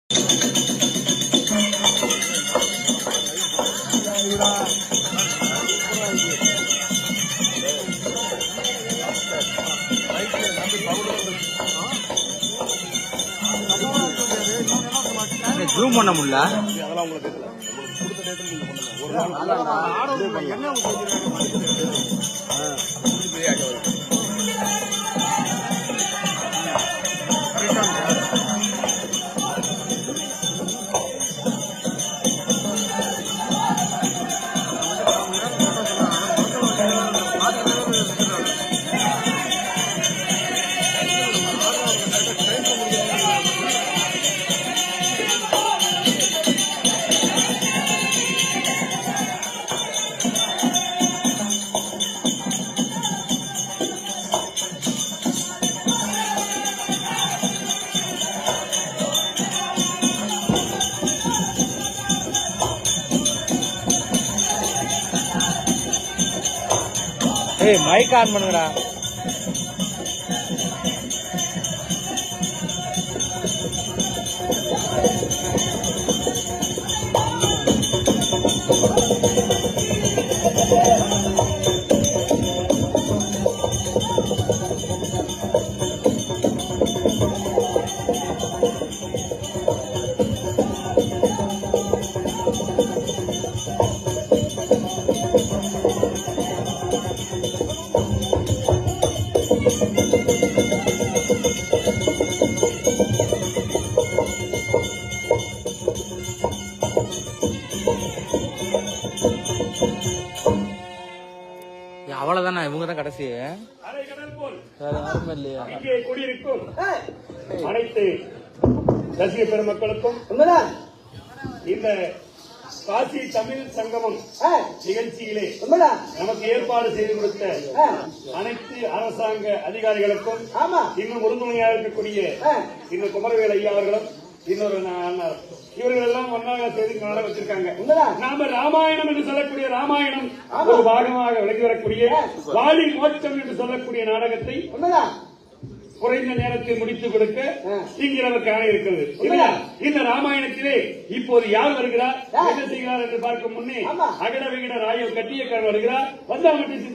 Zoom பண்ண முடியல. அதெல்லாம் உங்களுக்கு கொடுத்த டேட்டில் நீங்க பண்ணுங்க. ஒரு நாள் என்ன மைக் ஆன் பண்ணுங்கடா. அவ்வளவுதானே, இவங்க தான் கடைசி. இங்கே கூடியிருக்கும் அனைத்து ரசிக பெருமக்களுக்கும் இந்த காசி தமிழ் சங்கமம் நிகழ்ச்சியிலே நமக்கு ஏற்பாடு செய்து கொடுத்த அனைத்து அரசாங்க அதிகாரிகளுக்கும், இன்னும் உறுதுணையாக இருக்கக்கூடிய இன்னும் குமரவேல் ஐயா அவர்களும், இன்னொரு இவர்கள் எல்லாம் ஒன்றாக செய்து நாடகம் வச்சிருக்காங்க. நாம ராமாயணம் என்று சொல்லக்கூடிய ராமாயணம் ஒரு பாகமாக விளங்கி வரக்கூடிய வாலி மோட்சம் என்று சொல்லக்கூடிய நாடகத்தை குறைந்த நேரத்தில் முடித்துக் கொடுக்க இங்கே நமக்கு ஆணை இருக்கிறது. இந்த ராமாயணத்திலே இப்போது யார் வருகிறார், என்ன செய்கிறார் என்று பார்க்கும் முன்னே அகட விகட ராயல் கட்டியக்காரன் வருகிறார். வந்தா மட்டும்